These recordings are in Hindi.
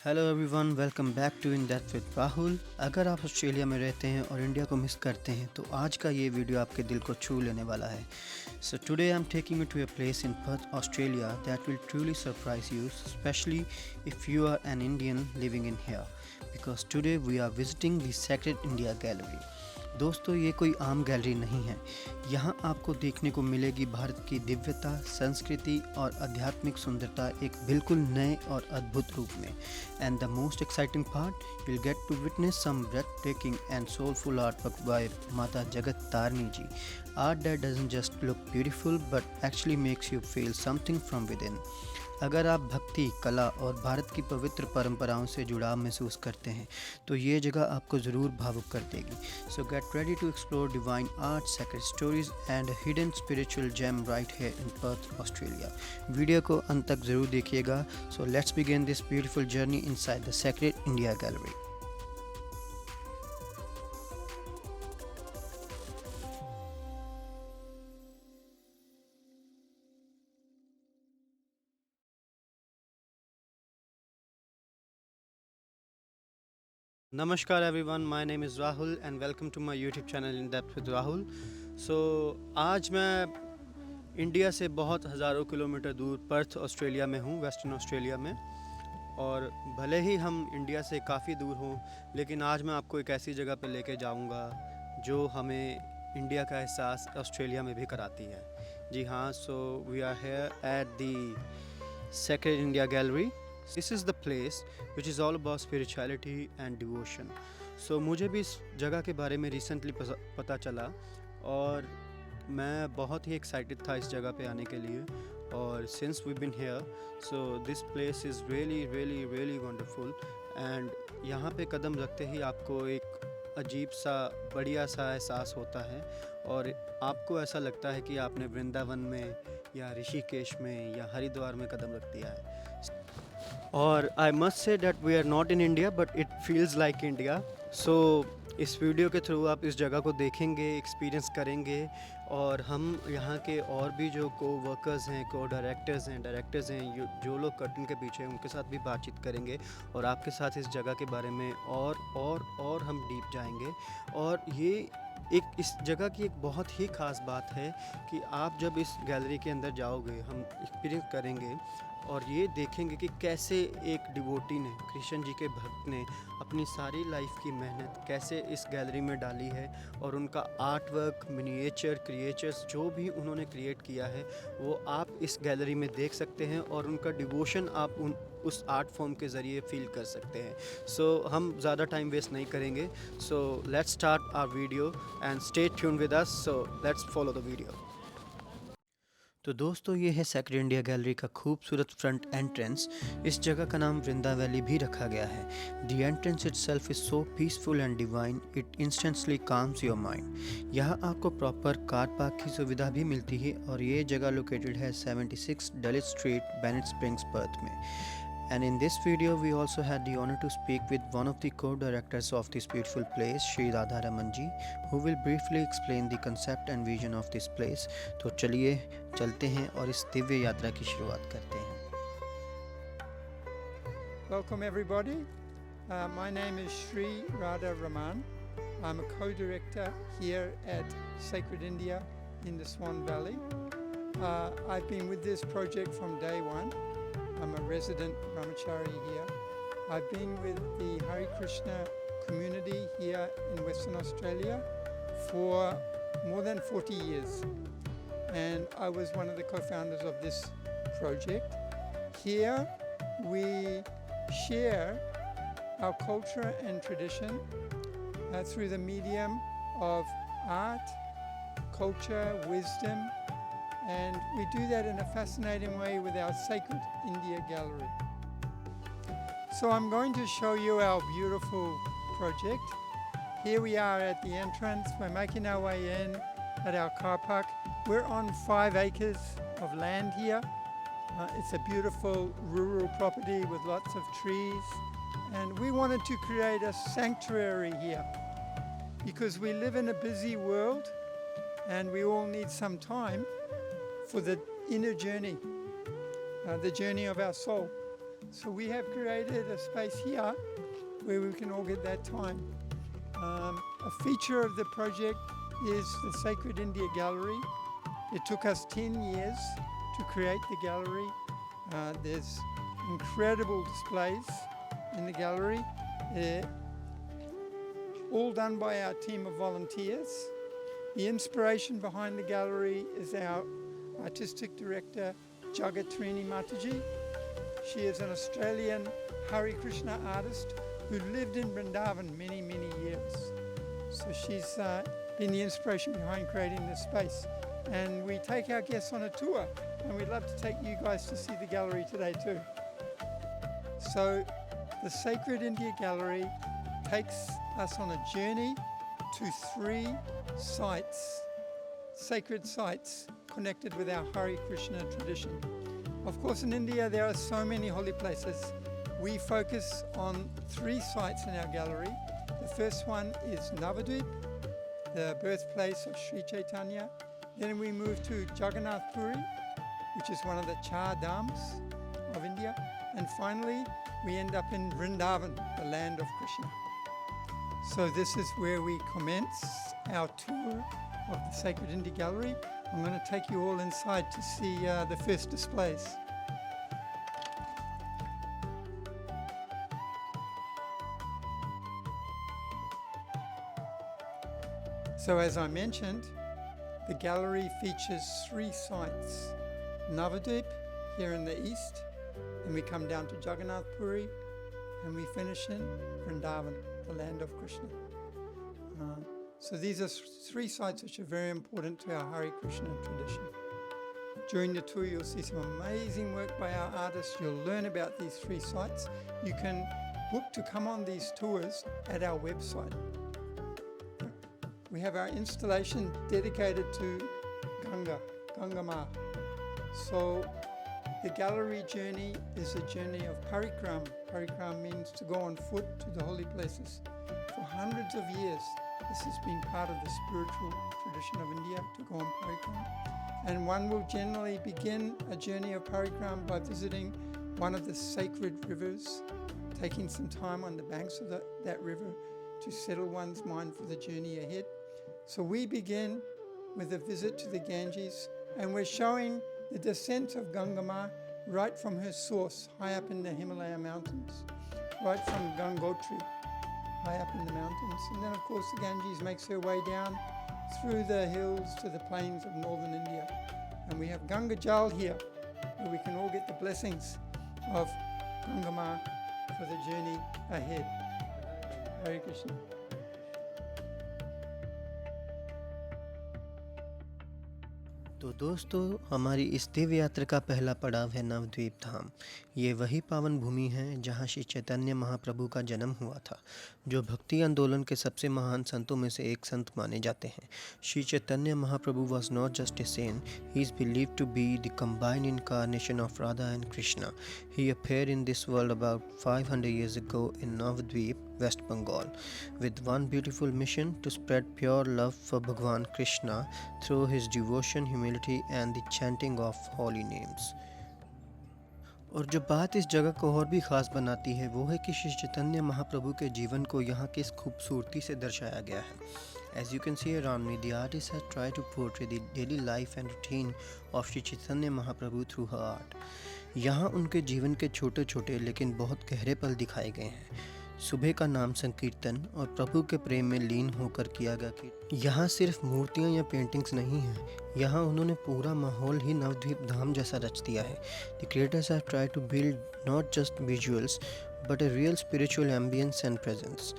Hello everyone, welcome back to in depth with Rahul. अगर आप ऑस्ट्रेलिया में रहते हैं और इंडिया को मिस करते हैं तो आज का ये वीडियो आपके दिल को छू लेने वाला है। So today I am taking you to a place in Perth Australia that will truly surprise you, specially if you are an Indian living in here, because today we are visiting the sacred India gallery. दोस्तों, ये कोई आम गैलरी नहीं है। यहाँ आपको देखने को मिलेगी भारत की दिव्यता, संस्कृति और आध्यात्मिक सुंदरता एक बिल्कुल नए और अद्भुत रूप में। And the most exciting part, you will get to witness some breathtaking and soulful artwork by Mata Jagat Tarni ji. Art that doesn't just look beautiful but actually makes you feel something from within. अगर आप भक्ति, कला और भारत की पवित्र परंपराओं से जुड़ाव महसूस करते हैं तो ये जगह आपको ज़रूर भावुक कर देगी। So get ready to explore divine art, sacred stories and hidden spiritual gem right here in Perth Australia. Video को अंत तक ज़रूर देखिएगा। So let's begin this beautiful journey inside the sacred India gallery. नमस्कार everyone, my name is Rahul and welcome to my YouTube channel in depth with Rahul. So आज मैं इंडिया से बहुत हज़ारों किलोमीटर दूर पर्थ ऑस्ट्रेलिया में हूँ, वेस्टर्न ऑस्ट्रेलिया में। और भले ही हम इंडिया से काफ़ी दूर हों, लेकिन आज मैं आपको एक ऐसी जगह पर लेके जाऊँगा जो हमें इंडिया का एहसास ऑस्ट्रेलिया में भी कराती है। जी हाँ, so we are here at the sacred India gallery. This is the place which is all about spirituality and devotion. So मुझे भी इस जगह के बारे में रिसेंटली पता चला और मैं बहुत ही एक्साइटेड था इस जगह पे आने के लिए। और since we've been here, so this place is really wonderful and यहाँ पे कदम रखते ही आपको एक अजीब सा बढ़िया सा एहसास होता है और आपको ऐसा लगता है कि आपने वृंदावन में या ऋषिकेश में या हरिद्वार में कदम रख दिया है। और I must say that we are not in India but it feels like India. So इस वीडियो के थ्रू आप इस जगह को देखेंगे, एक्सपीरियंस करेंगे और हम यहाँ के और भी जो को वर्कर्स हैं, को डायरेक्टर्स हैं, जो लोग कर्टन के पीछे हैं, उनके साथ भी बातचीत करेंगे और आपके साथ इस जगह के बारे में और हम डीप जाएंगे। और ये इस जगह की एक बहुत ही ख़ास बात है कि आप जब इस गैलरी के अंदर जाओगे, हम एक्सपीरियंस करेंगे और ये देखेंगे कि कैसे एक डिवोटी ने, कृष्ण जी के भक्त ने अपनी सारी लाइफ की मेहनत कैसे इस गैलरी में डाली है और उनका आर्ट वर्क, मिनिएचर, क्रिएचर्स जो भी उन्होंने क्रिएट किया है वो आप इस गैलरी में देख सकते हैं और उनका डिवोशन आप उस आर्ट फॉर्म के ज़रिए फील कर सकते हैं। सो हम ज़्यादा टाइम वेस्ट नहीं करेंगे। So let's start our video and stay tuned with us. So let's follow the video. तो दोस्तों, ये है सेक्रेड इंडिया गैलरी का खूबसूरत फ्रंट एंट्रेंस। इस जगह का नाम वृंदा वैली भी रखा गया है। The entrance itself is so peaceful and divine, it instantly calms your mind. यहाँ आपको प्रॉपर कार पार्क की सुविधा भी मिलती है और ये जगह लोकेटेड है 76 डलित स्ट्रीट, बेनेट स्प्रिंग्स, पर्थ में। And in this video, we also had the honor to speak with one of the co-directors of this beautiful place, Shri Radha Raman ji, who will briefly explain the concept and vision of this place. तो चलिए चलते हैं और इस दिव्य यात्रा की शुरुआत करते हैं। Welcome everybody. My name is Shri Radha Raman. I'm a co-director here at Sacred India in the Swan Valley. I've been with this project from day one. I'm a resident brahmachari here. I've been with the Hare Krishna community here in Western Australia for more than 40 years. And I was one of the co-founders of this project. Here we share our culture and tradition through the medium of art, culture, wisdom, and we do that in a fascinating way with our Sacred India Gallery. So I'm going to show you our beautiful project. Here we are at the entrance. We're making our way in at our car park. We're on 5 acres of land here. It's a beautiful rural property with lots of trees. And we wanted to create a sanctuary here because we live in a busy world and we all need some time for the inner journey, the journey of our soul. So we have created a space here where we can all get that time. A feature of the project is the Sacred India Gallery. It took us 10 years to create the gallery. There's incredible displays in the gallery, all done by our team of volunteers. The inspiration behind the gallery is our artistic director, Jagat Trini Mataji. She is an Australian Hare Krishna artist who lived in Vrindavan many, many years. So she's been the inspiration behind creating this space. And we take our guests on a tour, and we'd love to take you guys to see the gallery today too. So the Sacred India Gallery takes us on a journey to 3 sites, sacred sites connected with our Hare Krishna tradition. Of course, in India there are so many holy places. We focus on 3 sites in our gallery. The first one is Navadvip, the birthplace of Sri Chaitanya. Then we move to Jagannath Puri, which is one of the Char Dhams of India. And finally, we end up in Vrindavan, the land of Krishna. So this is where we commence our tour of the Sacred India Gallery. I'm going to take you all inside to see the first displays. So as I mentioned, the gallery features 3 sites. Navadvip here in the east, and we come down to Jagannath Puri, and we finish in Vrindavan, the land of Krishna. So these are 3 sites which are very important to our Hare Krishna tradition. During the tour you'll see some amazing work by our artists. You'll learn about these 3 sites. You can book to come on these tours at our website. We have our installation dedicated to Ganga Ma. So the gallery journey is a journey of parikram. Parikram means to go on foot to the holy places. For hundreds of years, this has been part of the spiritual tradition of India, to go on parikram. And one will generally begin a journey of parikram by visiting one of the sacred rivers, taking some time on the banks of that river to settle one's mind for the journey ahead. So we begin with a visit to the Ganges, and we're showing the descent of Ganga Ma right from her source, high up in the Himalaya mountains, right from Gangotri, high up in the mountains. And then of course the Ganges makes her way down through the hills to the plains of northern India. And we have Ganga Jal here, where we can all get the blessings of Ganga Ma for the journey ahead. Hare Krishna. तो दोस्तों, हमारी इस दिव्य यात्रा का पहला पड़ाव है नवद्वीप धाम। ये वही पावन भूमि है जहाँ श्री चैतन्य महाप्रभु का जन्म हुआ था, जो भक्ति आंदोलन के सबसे महान संतों में से एक संत माने जाते हैं। Shri Chaitanya Mahaprabhu was not just a saint, he is believed to be the combined incarnation of Radha and Krishna. He appeared in this world about 500 years ago in Navadvip, West Bengal, with one beautiful mission: to spread pure love for Bhagwan Krishna through his devotion, humility and the chanting of holy names. और जो बात इस जगह को और भी ख़ास बनाती है वो है कि श्री चैतन्य महाप्रभु के जीवन को यहाँ किस खूबसूरती से दर्शाया गया है। As you can see around me, the artist has tried to portray the daily life and routine of Sri Chaitanya Mahaprabhu through her art. यहाँ उनके जीवन के छोटे छोटे लेकिन बहुत गहरे पल दिखाए गए हैं। सुबह का नाम संकीर्तन और प्रभु के प्रेम में लीन होकर किया गया कि यहाँ सिर्फ मूर्तियाँ या पेंटिंग्स नहीं हैं, यहाँ उन्होंने पूरा माहौल ही नवद्वीप धाम जैसा रच दिया है। The creators have tried to build not just visuals but a real spiritual ambience and presence.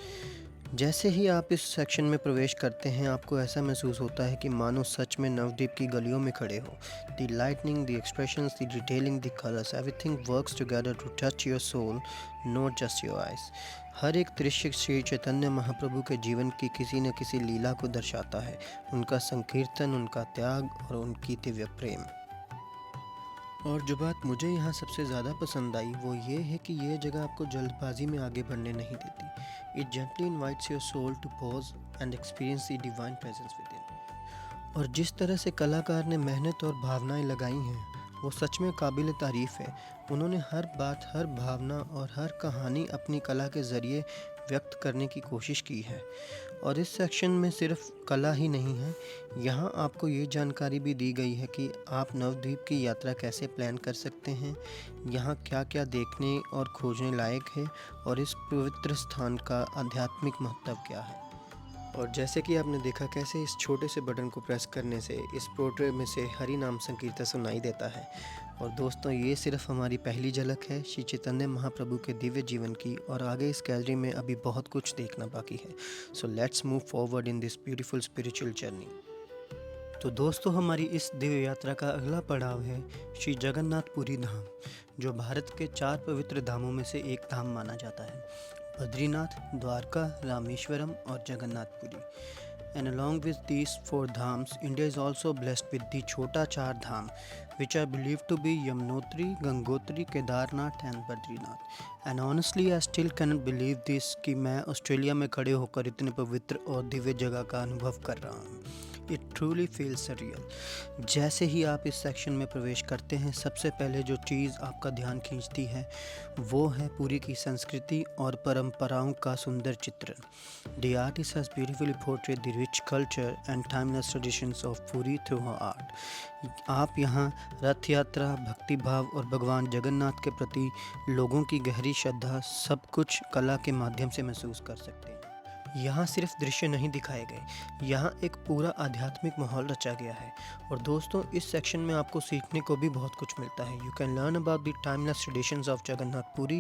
जैसे ही आप इस सेक्शन में प्रवेश करते हैं, आपको ऐसा महसूस होता है कि मानो सच में नवद्वीप की गलियों में खड़े हो। The lightning, the expressions, the detailing, the colours, everything works together to touch your soul, not just your eyes. हर एक दृश्य श्री चैतन्य महाप्रभु के जीवन की किसी न किसी लीला को दर्शाता है, उनका संकीर्तन, उनका त्याग और उनकी दिव्य प्रेम। और जो बात मुझे यहाँ सबसे ज़्यादा पसंद आई वो ये है कि यह जगह आपको जल्दबाजी में आगे बढ़ने नहीं देती। It gently invites your soul to pause and experience the divine presence within. और जिस तरह से कलाकार ने मेहनत और भावनाएं लगाई हैं, वो सच में काबिल तारीफ़ है। उन्होंने हर बात, हर भावना और हर कहानी अपनी कला के ज़रिए व्यक्त करने की कोशिश की है। और इस सेक्शन में सिर्फ कला ही नहीं है, यहाँ आपको ये जानकारी भी दी गई है कि आप नवद्वीप की यात्रा कैसे प्लान कर सकते हैं, यहाँ क्या क्या देखने और खोजने लायक है और इस पवित्र स्थान का आध्यात्मिक महत्व क्या है। और जैसे कि आपने देखा कैसे इस छोटे से बटन को प्रेस करने से इस पोर्ट्रेट में से हरि नाम संकीर्तन सुनाई देता है। और दोस्तों, ये सिर्फ हमारी पहली झलक है श्री चैतन्य महाप्रभु के दिव्य जीवन की, और आगे इस गैलरी में अभी बहुत कुछ देखना बाकी है। So let's move forward in this beautiful spiritual journey. तो दोस्तों, हमारी इस दिव्य यात्रा का अगला पड़ाव है श्री जगन्नाथपुरी धाम, जो भारत के 4 पवित्र धामों में से एक धाम माना जाता है। बद्रीनाथ, द्वारका, रामेश्वरम और Jagannathpuri. And along with these 4 dhams, India is also blessed with the Chota Char Dham, which are believed to be Yamunotri, Gangotri, Kedarnath and Badrinath. And honestly, I still cannot believe this कि मैं ऑस्ट्रेलिया में खड़े होकर इतने पवित्र और दिव्य जगह का अनुभव कर रहा हूँ। It truly feels surreal. जैसे ही आप इस सेक्शन में प्रवेश करते हैं, सबसे पहले जो चीज़ आपका ध्यान खींचती है वो है पुरी की संस्कृति और परंपराओं का सुंदर चित्रण। The artist has beautifully portrayed the rich culture and timeless traditions of Puri through her art. आप यहाँ रथ यात्रा, भक्ति भाव और भगवान जगन्नाथ के प्रति लोगों की गहरी श्रद्धा सब कुछ कला के माध्यम से महसूस कर सकते हैं। यहाँ सिर्फ दृश्य नहीं दिखाए गए, यहाँ एक पूरा आध्यात्मिक माहौल रचा गया है। और दोस्तों, इस सेक्शन में आपको सीखने को भी बहुत कुछ मिलता है। You can learn about the timeless traditions of Jagannath Puri,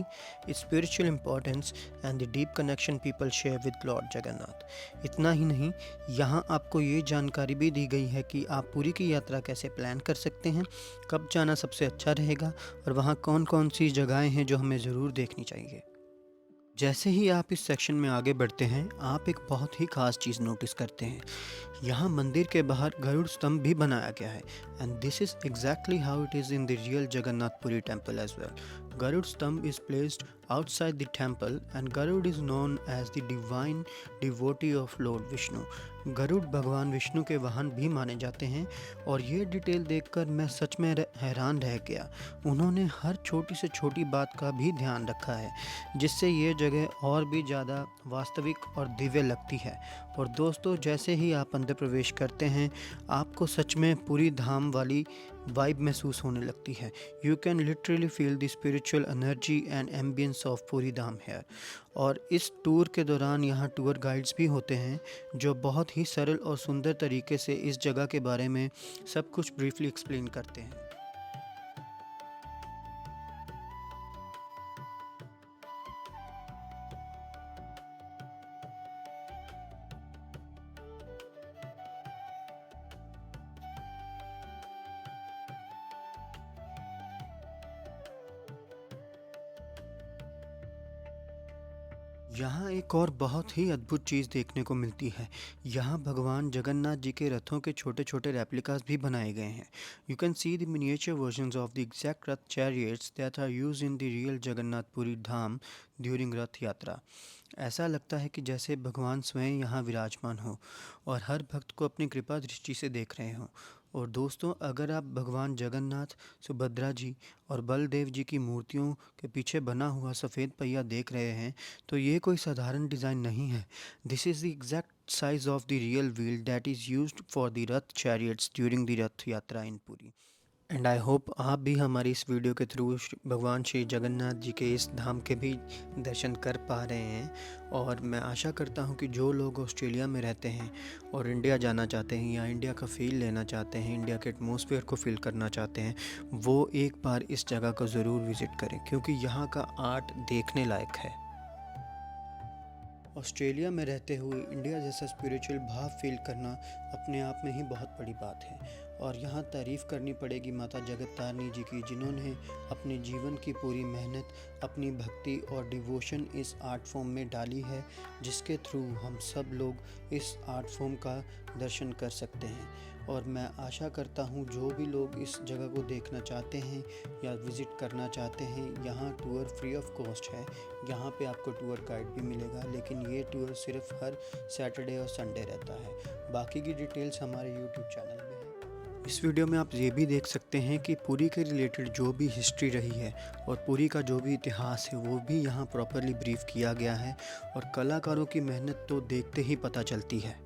it's spiritual importance and the deep connection people share with Lord Jagannath. इतना ही नहीं, यहाँ आपको ये जानकारी भी दी गई है कि आप पुरी की यात्रा कैसे प्लान कर सकते हैं, कब जाना सबसे अच्छा रहेगा और वहाँ कौन कौन सी जगहें हैं जो हमें ज़रूर देखनी चाहिए। जैसे ही आप इस सेक्शन में आगे बढ़ते हैं, आप एक बहुत ही खास चीज़ नोटिस करते हैं। यहाँ मंदिर के बाहर गरुड़ स्तंभ भी बनाया गया है, and this is exactly how it is in the real Jagannathpuri temple as well. Garuda Stambha is placed outside the temple and Garud is known as the divine devotee of Lord Vishnu. Garuda भगवान विष्णु के वाहन भी माने जाते हैं, और ये डिटेल देखकर मैं सच में हैरान रह गया। उन्होंने हर छोटी से छोटी बात का भी ध्यान रखा है, जिससे ये जगह और भी ज़्यादा वास्तविक और दिव्य लगती है। और दोस्तों, जैसे ही आप अंदर प्रवेश करते हैं, आपको सच में पूरी धाम वाली वाइब महसूस होने लगती है। You can literally feel the spiritual energy and ambience of पूरी धाम हेयर। और इस टूर के दौरान यहाँ टूर गाइड्स भी होते हैं, जो बहुत ही सरल और सुंदर तरीके से इस जगह के बारे में सब कुछ ब्रीफली एक्सप्लेन करते हैं। यहाँ एक और बहुत ही अद्भुत चीज़ देखने को मिलती है। यहाँ भगवान जगन्नाथ जी के रथों के छोटे छोटे रेप्लिकास भी बनाए गए हैं। You can see the miniature versions of the exact rath chariots that are used in the real Jagannathpuri Dham during Rath Yatra. ऐसा लगता है कि जैसे भगवान स्वयं यहाँ विराजमान हो और हर भक्त को अपनी कृपा दृष्टि से देख रहे हों। और दोस्तों, अगर आप भगवान जगन्नाथ, सुभद्रा जी और बलदेव जी की मूर्तियों के पीछे बना हुआ सफ़ेद पहिया देख रहे हैं, तो ये कोई साधारण डिज़ाइन नहीं है। This is the exact size of the real wheel that is used for the Rath chariots during the रथ यात्रा इन पुरी। एंड आई होप आप भी हमारी इस वीडियो के थ्रू भगवान श्री जगन्नाथ जी के इस धाम के भी दर्शन कर पा रहे हैं। और मैं आशा करता हूं कि जो लोग ऑस्ट्रेलिया में रहते हैं और इंडिया जाना चाहते हैं या इंडिया का फ़ील लेना चाहते हैं, इंडिया के एटमॉस्फेयर को फील करना चाहते हैं, वो एक बार इस जगह को ज़रूर विज़िट करें, क्योंकि यहाँ का आर्ट देखने लायक है। ऑस्ट्रेलिया में रहते हुए इंडिया जैसा स्पिरिचुअल भाव फील करना अपने आप में ही बहुत बड़ी बात है। और यहाँ तारीफ़ करनी पड़ेगी माता जगत तारिणी जी की, जिन्होंने अपने जीवन की पूरी मेहनत, अपनी भक्ति और डिवोशन इस आर्ट फॉर्म में डाली है, जिसके थ्रू हम सब लोग इस आर्ट फॉर्म का दर्शन कर सकते हैं। और मैं आशा करता हूँ जो भी लोग इस जगह को देखना चाहते हैं या विज़िट करना चाहते हैं, यहाँ टूर फ्री ऑफ कॉस्ट है। यहाँ पे आपको टूर गाइड भी मिलेगा, लेकिन ये टूर सिर्फ हर सैटरडे और संडे रहता है। बाकी की डिटेल्स हमारे यूट्यूब चैनल में है। इस वीडियो में आप ये भी देख सकते हैं कि पुरी के रिलेटेड जो भी हिस्ट्री रही है और पुरी का जो भी इतिहास है वो भी यहाँ प्रॉपरली ब्रीफ किया गया है और कलाकारों की मेहनत तो देखते ही पता चलती है।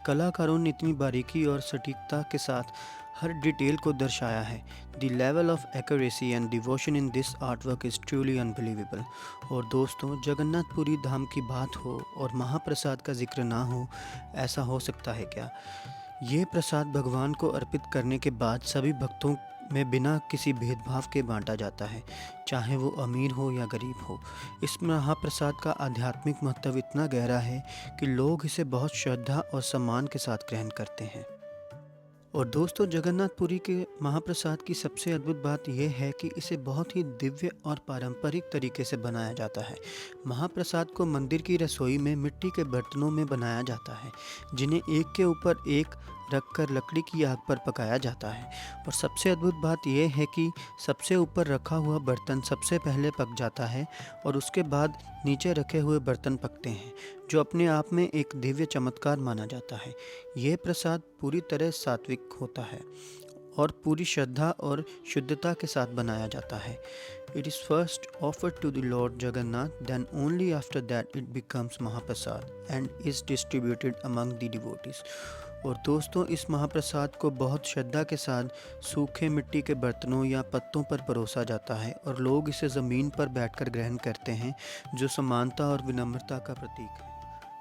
कलाकारों ने इतनी बारीकी और सटीकता के साथ हर डिटेल को दर्शाया है। The level of accuracy and devotion in this art work is truly unbelievable. और दोस्तों, जगन्नाथपुरी धाम की बात हो और महाप्रसाद का जिक्र ना हो, ऐसा हो सकता है क्या? ये प्रसाद भगवान को अर्पित करने के बाद सभी भक्तों में बिना किसी भेदभाव के बांटा जाता है, चाहे वो अमीर हो या गरीब हो। इस महाप्रसाद का आध्यात्मिक महत्व इतना गहरा है कि लोग इसे बहुत श्रद्धा और सम्मान के साथ ग्रहण करते हैं। और दोस्तों, जगन्नाथपुरी के महाप्रसाद की सबसे अद्भुत बात यह है कि इसे बहुत ही दिव्य और पारंपरिक तरीके से बनाया जाता है। महाप्रसाद को मंदिर की रसोई में मिट्टी के बर्तनों में बनाया जाता है, जिन्हें एक के ऊपर एक रखकर लकड़ी की आग पर पकाया जाता है। और सबसे अद्भुत बात यह है कि सबसे ऊपर रखा हुआ बर्तन सबसे पहले पक जाता है और उसके बाद नीचे रखे हुए बर्तन पकते हैं, जो अपने आप में एक दिव्य चमत्कार माना जाता है। यह प्रसाद पूरी तरह सात्विक होता है और पूरी श्रद्धा और शुद्धता के साथ बनाया जाता है। It is first offered to the Lord Jagannath, then only after that it becomes Mahaprasad and is distributed among the devotees. और दोस्तों, इस महाप्रसाद को बहुत श्रद्धा के साथ सूखे मिट्टी के बर्तनों या पत्तों पर परोसा जाता है और लोग इसे ज़मीन पर बैठकर ग्रहण करते हैं, जो समानता और विनम्रता का प्रतीक है।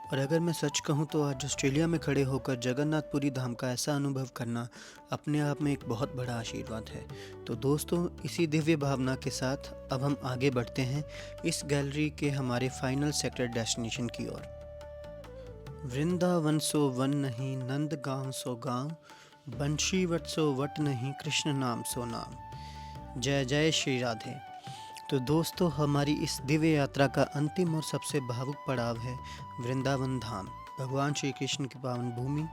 और अगर मैं सच कहूँ तो आज ऑस्ट्रेलिया में खड़े होकर जगन्नाथपुरी धाम का ऐसा अनुभव करना अपने आप में एक बहुत बड़ा आशीर्वाद है। तो दोस्तों, इसी दिव्य भावना के साथ अब हम आगे बढ़ते हैं इस गैलरी के हमारे फाइनल सेक्टर डेस्टिनेशन की ओर। वृंदावन सो वन नहीं, नंद गाँव सो गाँव, बंशी वट सो वट नहीं, कृष्ण नाम सो नाम। जय जय श्री राधे। तो दोस्तों, हमारी इस दिव्य यात्रा का अंतिम और सबसे भावुक पड़ाव है वृंदावन धाम, भगवान श्री कृष्ण की पावन भूमि,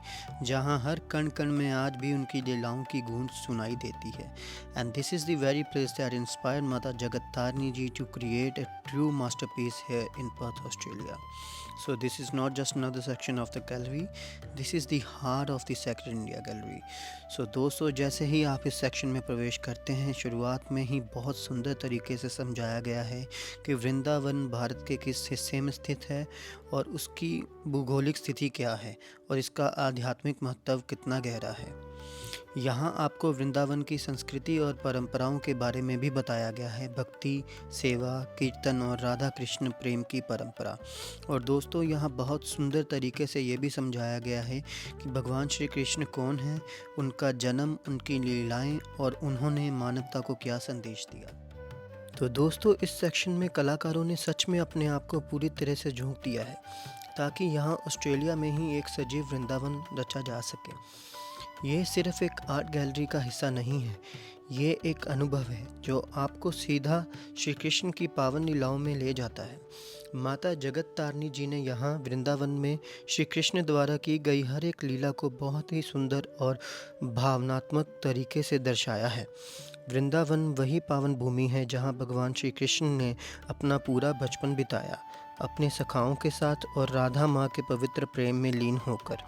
जहाँ हर कण कण में आज भी उनकी लीलाओं की गूंज सुनाई देती है। And this is the very place that inspired Mata Jagat Tarini ji to create a true masterpiece here in Perth, Australia. So this is not just another section of the gallery, this is the heart of the Sacred India Gallery. So दोस्तों, जैसे ही आप इस सेक्शन में प्रवेश करते हैं, शुरुआत में ही बहुत सुंदर तरीके से समझाया गया है कि वृंदावन भारत के किस हिस्से में स्थित है और उसकी भूगोलिक स्थिति क्या है और इसका आध्यात्मिक महत्व कितना गहरा है। यहाँ आपको वृंदावन की संस्कृति और परंपराओं के बारे में भी बताया गया है, भक्ति, सेवा, कीर्तन और राधा कृष्ण प्रेम की परंपरा। और दोस्तों, यहाँ बहुत सुंदर तरीके से ये भी समझाया गया है कि भगवान श्री कृष्ण कौन हैं, उनका जन्म, उनकी लीलाएं और उन्होंने मानवता को क्या संदेश दिया। तो दोस्तों, इस सेक्शन में कलाकारों ने सच में अपने आप को पूरी तरह से झोंक दिया है ताकि यहाँ ऑस्ट्रेलिया में ही एक सजीव वृंदावन रचा जा सके। ये सिर्फ एक आर्ट गैलरी का हिस्सा नहीं है, ये एक अनुभव है जो आपको सीधा श्री कृष्ण की पावन लीलाओं में ले जाता है। माता जगत तारिणी जी ने यहाँ वृंदावन में श्री कृष्ण द्वारा की गई हर एक लीला को बहुत ही सुंदर और भावनात्मक तरीके से दर्शाया है। वृंदावन वही पावन भूमि है जहाँ भगवान श्री कृष्ण ने अपना पूरा बचपन बिताया, अपने सखाओं के साथ और राधा माँ के पवित्र प्रेम में लीन होकर।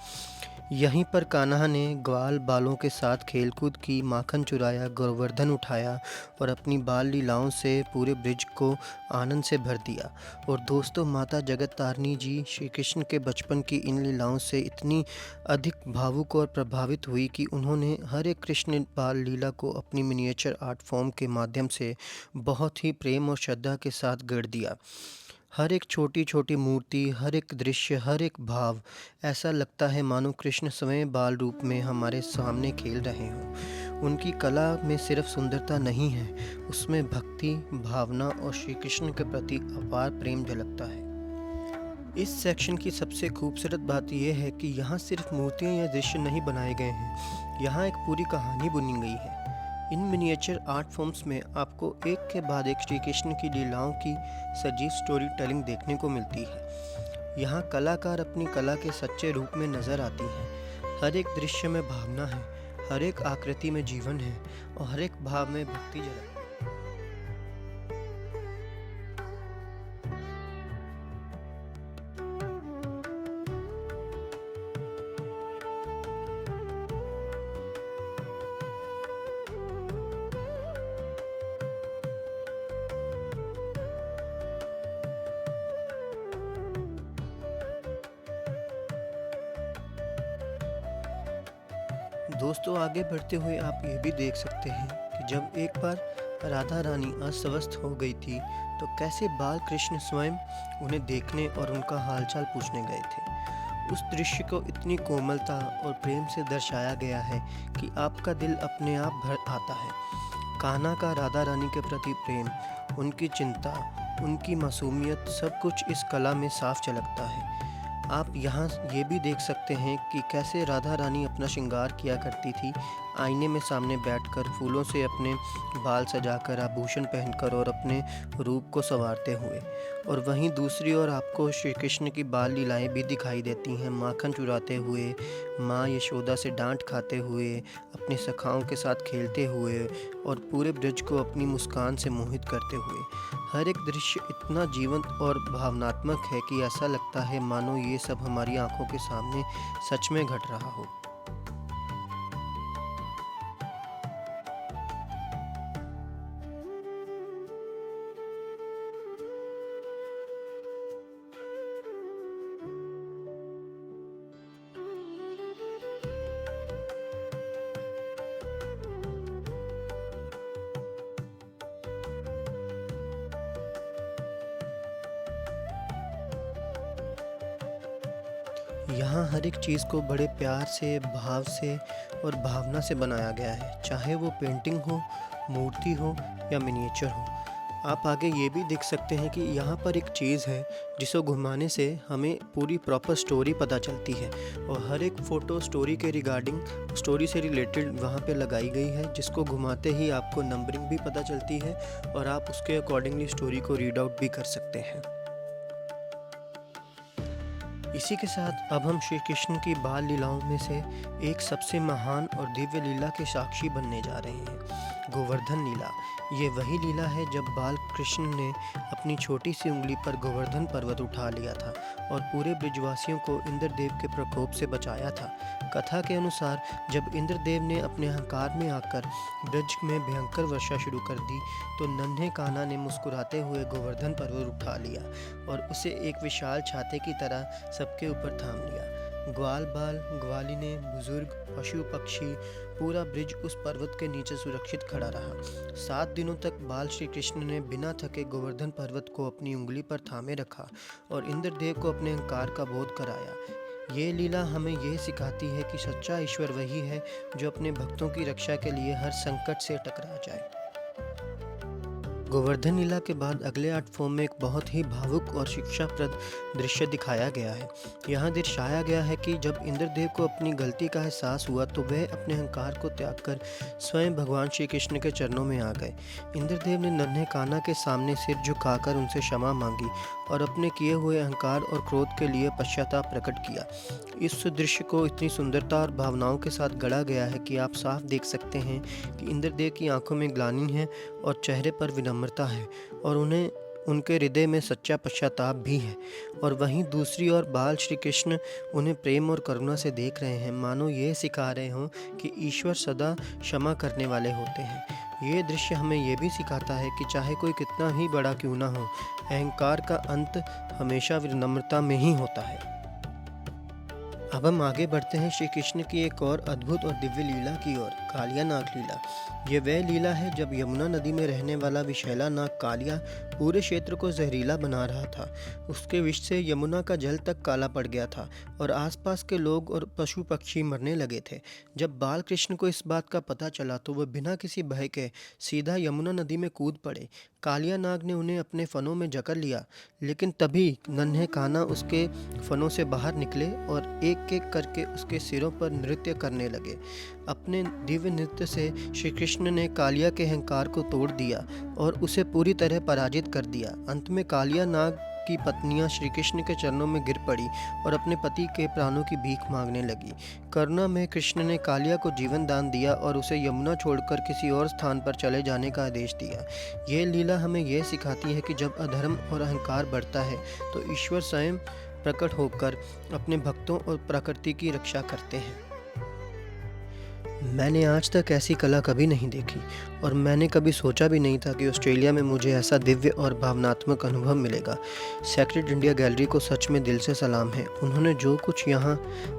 यहीं पर कान्हा ने ग्वाल बालों के साथ खेलकूद की, माखन चुराया, गोवर्धन उठाया और अपनी बाल लीलाओं से पूरे ब्रिज को आनंद से भर दिया। और दोस्तों, माता जगत तारिणी जी श्री कृष्ण के बचपन की इन लीलाओं से इतनी अधिक भावुक और प्रभावित हुई कि उन्होंने हर एक कृष्ण बाल लीला को अपनी मिनिएचर आर्ट फॉर्म के माध्यम से बहुत ही प्रेम और श्रद्धा के साथ गढ़ दिया। हर एक छोटी छोटी मूर्ति, हर एक दृश्य, हर एक भाव ऐसा लगता है मानो कृष्ण स्वयं बाल रूप में हमारे सामने खेल रहे हों। उनकी कला में सिर्फ सुंदरता नहीं है, उसमें भक्ति, भावना और श्री कृष्ण के प्रति अपार प्रेम झलकता है। इस सेक्शन की सबसे खूबसूरत बात यह है कि यहाँ सिर्फ मूर्तियाँ या दृश्य नहीं बनाए गए हैं, यहाँ एक पूरी कहानी बुनी गई है। इन मिनिएचर आर्ट फॉर्म्स में आपको एक के बाद एक श्री कृष्ण की लीलाओं की सजीव स्टोरी टेलिंग देखने को मिलती है। यहाँ कलाकार अपनी कला के सच्चे रूप में नज़र आती हैं। हर एक दृश्य में भावना है, हर एक आकृति में जीवन है और हर एक भाव में भक्ति झलकती है। दोस्तों, आगे बढ़ते हुए आप ये भी देख सकते हैं कि जब एक बार राधा रानी अस्वस्थ हो गई थी तो कैसे बाल कृष्ण स्वयं उन्हें देखने और उनका हालचाल पूछने गए थे। उस दृश्य को इतनी कोमलता और प्रेम से दर्शाया गया है कि आपका दिल अपने आप भर आता है। कान्हा का राधा रानी के प्रति प्रेम, उनकी चिंता, उनकी मासूमियत, सब कुछ इस कला में साफ झलकता है। आप यहाँ ये भी देख सकते हैं कि कैसे राधा रानी अपना श्रृंगार किया करती थी, आईने में सामने बैठकर, फूलों से अपने बाल सजाकर, आभूषण पहनकर और अपने रूप को संवारते हुए। और वहीं दूसरी ओर आपको श्री कृष्ण की बाल लीलाएं भी दिखाई देती हैं, माखन चुराते हुए, माँ यशोदा से डांट खाते हुए, अपने सखाओं के साथ खेलते हुए और पूरे ब्रज को अपनी मुस्कान से मोहित करते हुए। हर एक दृश्य इतना जीवंत और भावनात्मक है कि ऐसा लगता है मानो ये सब हमारी आंखों के सामने सच में घट रहा हो। यहाँ हर एक चीज़ को बड़े प्यार से, भाव से और भावना से बनाया गया है, चाहे वो पेंटिंग हो, मूर्ति हो या मिनिएचर हो। आप आगे ये भी देख सकते हैं कि यहाँ पर एक चीज़ है जिसे घुमाने से हमें पूरी प्रॉपर स्टोरी पता चलती है और हर एक फ़ोटो स्टोरी के रिगार्डिंग, स्टोरी से रिलेटेड वहाँ पे लगाई गई है, जिसको घुमाते ही आपको नंबरिंग भी पता चलती है और आप उसके अकॉर्डिंगली स्टोरी को रीड आउट भी कर सकते हैं। इसी के साथ अब हम श्री कृष्ण की बाल लीलाओं में से एक सबसे महान और दिव्य लीला के साक्षी बनने जा रहे हैं, गोवर्धन लीला। ये वही लीला है जब बाल कृष्ण ने अपनी छोटी सी उंगली पर गोवर्धन पर्वत उठा लिया था और पूरे ब्रजवासियों को इंद्रदेव के प्रकोप से बचाया था। कथा के अनुसार जब इंद्रदेव ने अपने अहंकार में आकर ब्रज में भयंकर वर्षा शुरू कर दी तो नन्हे कान्हा ने मुस्कुराते हुए गोवर्धन पर्वत उठा लिया और उसे एक विशाल छाते की तरह सबके ऊपर थाम लिया। ग्वाल बाल, ग्वालिने, बुजुर्ग, पशु पक्षी, पूरा ब्रिज उस पर्वत के नीचे सुरक्षित खड़ा रहा। 7 दिनों तक बाल श्री कृष्ण ने बिना थके गोवर्धन पर्वत को अपनी उंगली पर थामे रखा और इंद्रदेव को अपने अहंकार का बोध कराया। ये लीला हमें यह सिखाती है कि सच्चा ईश्वर वही है जो अपने भक्तों की रक्षा के लिए हर संकट से टकरा जाए। गोवर्धन लीला के बाद अगले आर्ट फॉर्म में एक बहुत ही भावुक और शिक्षाप्रद दृश्य दिखाया गया है। यहाँ दर्शाया गया है कि जब इंद्रदेव को अपनी गलती का एहसास हुआ तो वह अपने अहंकार को त्याग कर स्वयं भगवान श्री कृष्ण के चरणों में आ गए। इंद्रदेव ने नन्हे कान्हा के सामने सिर झुकाकर उनसे क्षमा मांगी और अपने किए हुए अहंकार और क्रोध के लिए पश्चाताप प्रकट किया। इस दृश्य को इतनी सुंदरता और भावनाओं के साथ गढ़ा गया है कि आप साफ देख सकते हैं कि इंद्रदेव की आंखों में ग्लानि है और चेहरे पर विनम्रता है और उनके हृदय में सच्चा पश्चाताप भी है। और वहीं दूसरी ओर बाल श्री कृष्ण उन्हें प्रेम और करुणा से देख रहे हैं, मानो ये सिखा रहे हों कि ईश्वर सदा क्षमा करने वाले होते हैं। ये दृश्य हमें ये भी सिखाता है कि चाहे कोई कितना ही बड़ा क्यों ना हो, अहंकार का अंत हमेशा विनम्रता में ही होता है। अब हम आगे बढ़ते हैं श्री कृष्ण की एक और अद्भुत और दिव्य लीला की ओर, कालिया नाग लीला। ये वह लीला है जब यमुना नदी में रहने वाला विषैला नाग कालिया पूरे क्षेत्र को जहरीला बना रहा था। उसके विष से यमुना का जल तक काला पड़ गया था और आसपास के लोग और पशु पक्षी मरने लगे थे। जब बाल कृष्ण को इस बात का पता चला तो वह बिना किसी भय के सीधा यमुना नदी में कूद पड़े। कालिया नाग ने उन्हें अपने फनों में जकड़ लिया, लेकिन तभी नन्हे कान्हा उसके फनों से बाहर निकले और एक एक करके उसके सिरों पर नृत्य करने लगे। अपने दिव्य नृत्य से श्री कृष्ण ने कालिया के अहंकार को तोड़ दिया और उसे पूरी तरह पराजित कर दिया। अंत में कालिया नाग की पत्नियां श्री कृष्ण के चरणों में गिर पड़ी और अपने पति के प्राणों की भीख मांगने लगी। करुणा में कृष्ण ने कालिया को जीवन दान दिया और उसे यमुना छोड़कर किसी और स्थान पर चले जाने का आदेश दिया। यह लीला हमें यह सिखाती है कि जब अधर्म और अहंकार बढ़ता है तो ईश्वर स्वयं प्रकट होकर अपने भक्तों और प्रकृति की रक्षा करते हैं। मैंने आज तक ऐसी कला कभी नहीं देखी और मैंने कभी सोचा भी नहीं था कि ऑस्ट्रेलिया में मुझे ऐसा दिव्य और भावनात्मक अनुभव मिलेगा। सेक्रेड इंडिया गैलरी को सच में दिल से सलाम है। उन्होंने जो कुछ यहाँ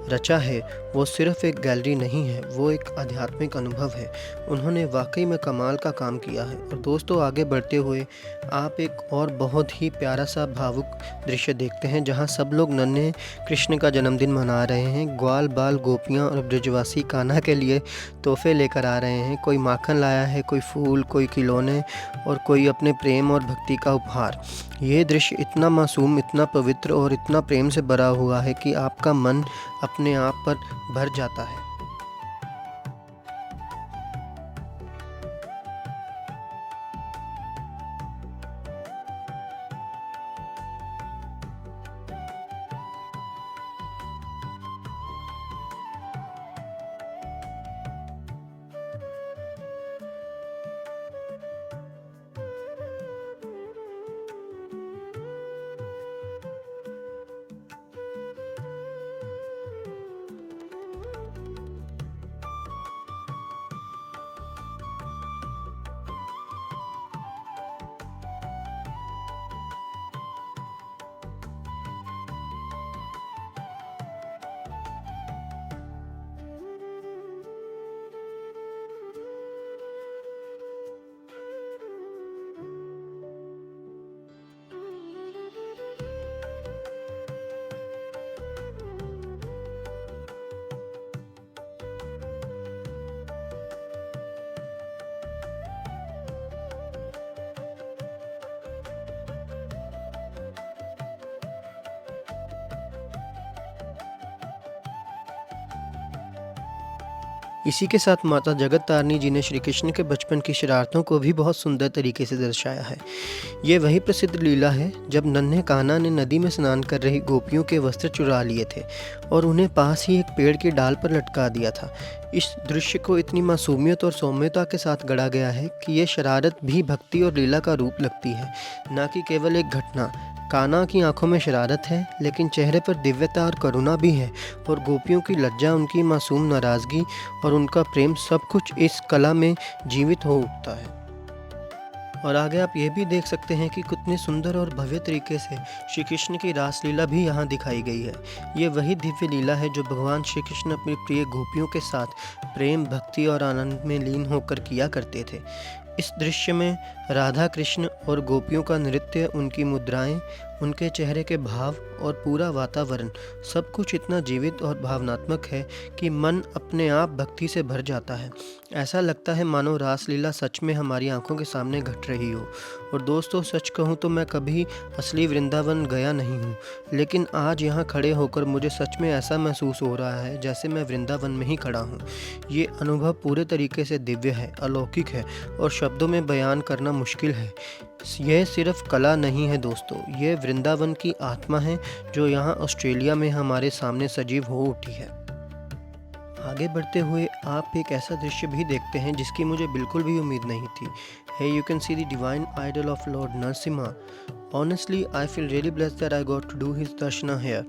रचा है वो सिर्फ एक गैलरी नहीं है, वो एक आध्यात्मिक अनुभव है। उन्होंने वाकई में कमाल का काम किया है। और दोस्तों, आगे बढ़ते हुए आप एक और बहुत ही प्यारा सा भावुक दृश्य देखते हैं, जहाँ सब लोग नन्हे कृष्ण का जन्मदिन मना रहे हैं। ग्वाल बाल गोपियाँ और ब्रजवासी कान्हा के लिए तोहफे लेकर आ रहे हैं। कोई माखन लाया है, कोई फूल, कोई खिलौने और कोई अपने प्रेम और भक्ति का उपहार। ये दृश्य इतना मासूम, इतना पवित्र और इतना प्रेम से भरा हुआ है कि आपका मन अपने आप पर भर जाता है। इसी के साथ माता जगत तारिणी जी ने श्री कृष्ण के बचपन की शरारतों को भी बहुत सुंदर तरीके से दर्शाया है। ये वही प्रसिद्ध लीला है जब नन्हे कान्हा ने नदी में स्नान कर रही गोपियों के वस्त्र चुरा लिए थे और उन्हें पास ही एक पेड़ की डाल पर लटका दिया था। इस दृश्य को इतनी मासूमियत और सौम्यता के साथ गढ़ा गया है कि ये शरारत भी भक्ति और लीला का रूप लगती है, न कि केवल एक घटना। कान्हा की आंखों में शरारत है, लेकिन चेहरे पर दिव्यता और करुणा भी है, और गोपियों की लज्जा, उनकी मासूम नाराज़गी और उनका प्रेम, सब कुछ इस कला में जीवित हो उठता है। और आगे आप ये भी देख सकते हैं कि कितने सुंदर और भव्य तरीके से श्री कृष्ण की रासलीला भी यहाँ दिखाई गई है। ये वही दिव्य लीला है जो भगवान श्री कृष्ण अपनी प्रिय गोपियों के साथ प्रेम, भक्ति और आनंद में लीन होकर किया करते थे। इस दृश्य में राधा कृष्ण और गोपियों का नृत्य, उनकी मुद्राएं, उनके चेहरे के भाव और पूरा वातावरण, सब कुछ इतना जीवित और भावनात्मक है कि मन अपने आप भक्ति से भर जाता है। ऐसा लगता है मानो रासलीला सच में हमारी आंखों के सामने घट रही हो। और दोस्तों, सच कहूँ तो मैं कभी असली वृंदावन गया नहीं हूँ, लेकिन आज यहाँ खड़े होकर मुझे सच में ऐसा महसूस हो रहा है जैसे मैं वृंदावन में ही खड़ा हूँ। ये अनुभव पूरे तरीके से दिव्य है, अलौकिक है और शब्दों में बयान करना मुश्किल है। यह सिर्फ कला नहीं है दोस्तों, यह वृंदावन की आत्मा है जो यहाँ ऑस्ट्रेलिया में हमारे सामने सजीव हो उठी है। आगे बढ़ते हुए आप एक ऐसा दृश्य भी देखते हैं जिसकी मुझे बिल्कुल भी उम्मीद नहीं थी। Here you can see the divine idol of Lord Narasimha. Honestly, I feel really blessed that I got to do his darshana here.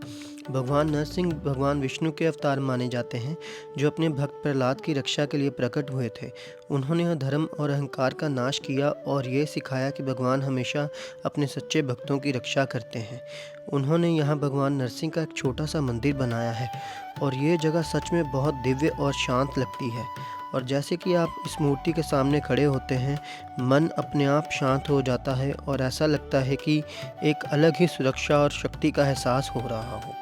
भगवान नरसिंह भगवान विष्णु के अवतार माने जाते हैं जो अपने भक्त प्रहलाद की रक्षा के लिए प्रकट हुए थे। उन्होंने अधर्म और अहंकार का नाश किया और ये सिखाया कि भगवान हमेशा अपने सच्चे भक्तों की रक्षा करते हैं। उन्होंने यहाँ भगवान नरसिंह का एक छोटा सा मंदिर बनाया है और ये जगह सच में बहुत दिव्य और शांत लगती है। और जैसे कि आप इस मूर्ति के सामने खड़े होते हैं, मन अपने आप शांत हो जाता है और ऐसा लगता है कि एक अलग ही सुरक्षा और शक्ति का एहसास हो रहा हो।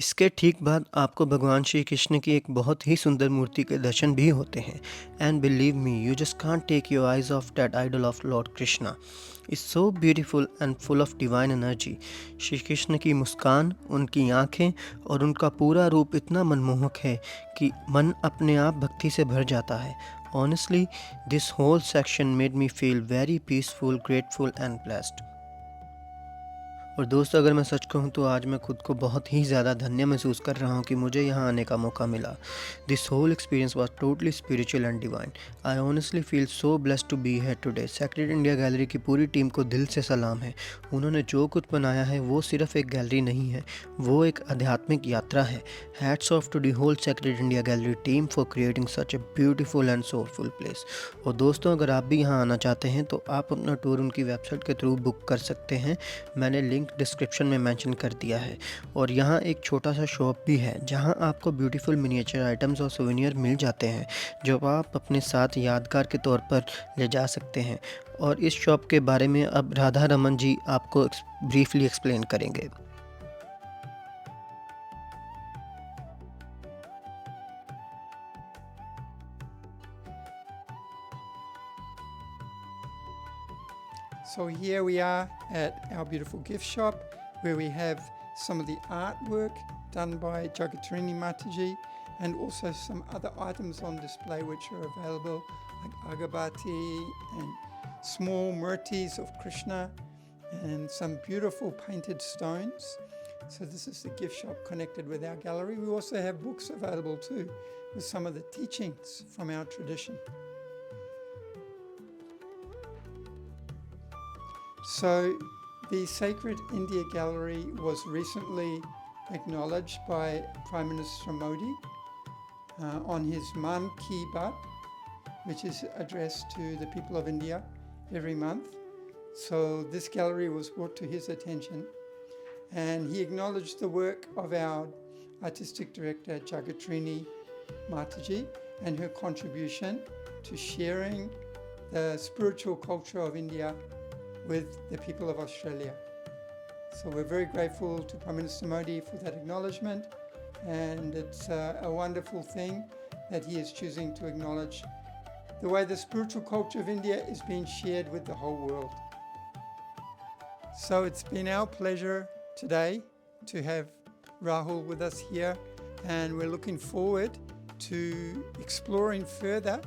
इसके ठीक बाद आपको भगवान श्री कृष्ण की एक बहुत ही सुंदर मूर्ति के दर्शन भी होते हैं। And believe me, you just can't take your eyes off that idol of Lord Krishna. Is so beautiful and full of divine energy. Shri Krishna की मुस्कान, उनकी आंखें और उनका पूरा रूप इतना मनमोहक है कि मन अपने आप भक्ति से भर जाता है। Honestly, this whole section made me feel very peaceful, grateful and blessed. और दोस्तों, अगर मैं सच कहूँ तो आज मैं खुद को बहुत ही ज़्यादा धन्य महसूस कर रहा हूँ कि मुझे यहाँ आने का मौका मिला। This whole experience was totally spiritual and divine. I honestly feel so blessed to be here today. Sacred India gallery की पूरी टीम को दिल से सलाम है। उन्होंने जो कुछ बनाया है वो सिर्फ एक गैलरी नहीं है, वो एक आध्यात्मिक यात्रा है। Hats off to the whole sacred India gallery team for creating such a beautiful and soulful place. और दोस्तों, अगर आप भी यहाँ आना चाहते हैं तो आप अपना टूर उनकी वेबसाइट के थ्रू बुक कर सकते हैं। मैंने लिंक डिस्क्रिप्शन में मेंशन कर दिया है। और यहाँ एक छोटा सा शॉप भी है जहाँ आपको ब्यूटीफुल मिनिएचर आइटम्स और सोवेनियर मिल जाते हैं जो आप अपने साथ यादगार के तौर पर ले जा सकते हैं। और इस शॉप के बारे में अब राधा रमन जी आपको ब्रीफली एक्सप्लेन करेंगे। So here we are at our beautiful gift shop where we have some of the artwork done by Jagatrini Mataji and also some other items on display which are available like agabati and small murtis of Krishna and some beautiful painted stones. So this is the gift shop connected with our gallery. We also have books available too with some of the teachings from our tradition. So the Sacred India Gallery was recently acknowledged by Prime Minister Modi on his Man Ki Baat, which is addressed to the people of India every month. So this gallery was brought to his attention and he acknowledged the work of our artistic director Jagatrini Mataji and her contribution to sharing the spiritual culture of India with the people of Australia. So we're very grateful to Prime Minister Modi for that acknowledgement, and it's a wonderful thing that he is choosing to acknowledge the way the spiritual culture of India is being shared with the whole world. So it's been our pleasure today to have Rahul with us here, and we're looking forward to exploring further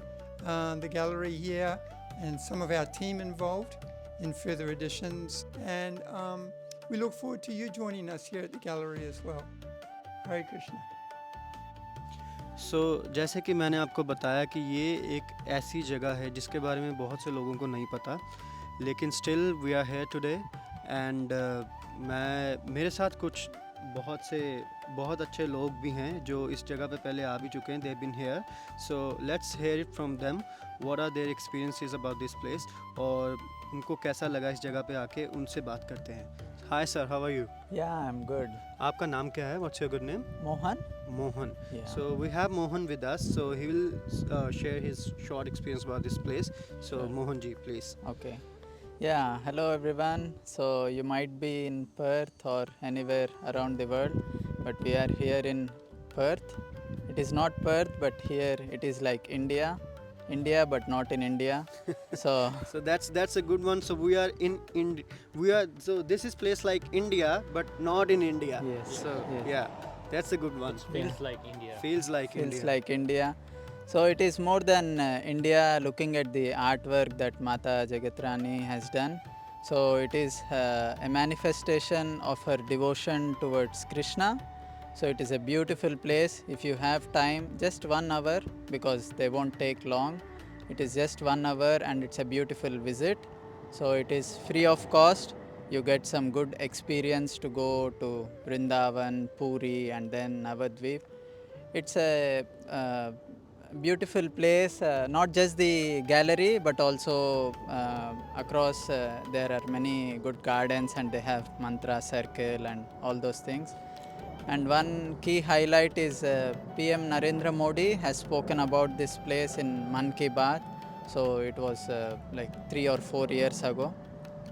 the gallery here and some of our team involved in further editions, and we look forward to you joining us here at the gallery as well. Hare Krishna. जैसे कि मैंने आपको बताया कि ये एक ऐसी जगह है जिसके बारे में बहुत से लोगों को नहीं पता, लेकिन still we are here today and मेरे साथ कुछ बहुत अच्छे लोग भी हैं जो इस जगह पे पहले आ भी चुके हैं। They been here, so let's hear it from them what are their experiences about this place और उनको कैसा लगा इस जगह पे आके। उनसे बात करते हैं। Hi sir, how are you? Yeah, I'm good. आपका नाम क्या है? What's your good name? Mohan? Mohan. Yeah. So we have Mohan with us, so he will share his short experience about this place. So Sure. Mohan ji, please. Okay. Yeah, hello everyone. So you might be in Perth or anywhere around the world, but we are here in Perth. It is not Perth, but here it is like India, but not in India. So So that's a good one. So we are so this is place like India, but not in India. Yes. So Yes. yeah, that's a good one. Feels like India. Feels like feels India. like India. So it is more than India. Looking at the artwork that Mata Jagatrani has done, so it is a manifestation of her devotion towards Krishna. So it is a beautiful place. If you have time, just 1 hour, because they won't take long. It is just 1 hour and it's a beautiful visit. So it is free of cost. You get some good experience to go to Vrindavan, Puri and then Navadvip. It's a beautiful place, not just the gallery but also across there are many good gardens and they have mantra circle and all those things. And one key highlight is PM Narendra Modi has spoken about this place in Man Ki Baat. So it was like 3 or 4 years ago.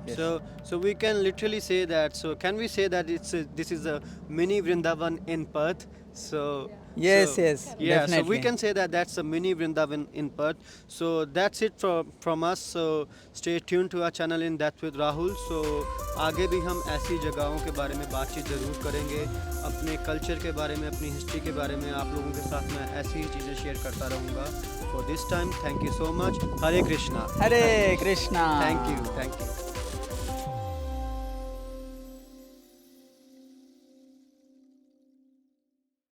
Yes. So we can literally say that. So can we say that this is a mini Vrindavan in Perth? So Yes, so, yes, yeah. So we definitely. can say that that's a mini Vrindavan in Perth. So that's it from us. So stay tuned to our channel in Depth with Rahul. So आगे भी हम ऐसी जगहों के बारे में बातचीत ज़रूर करेंगे, अपने कल्चर के बारे में, अपनी हिस्ट्री के बारे में आप लोगों के साथ मैं ऐसी ही चीज़ें शेयर करता रहूँगा. For this time, thank you so much. Hare Krishna. Hare Krishna. Thank you.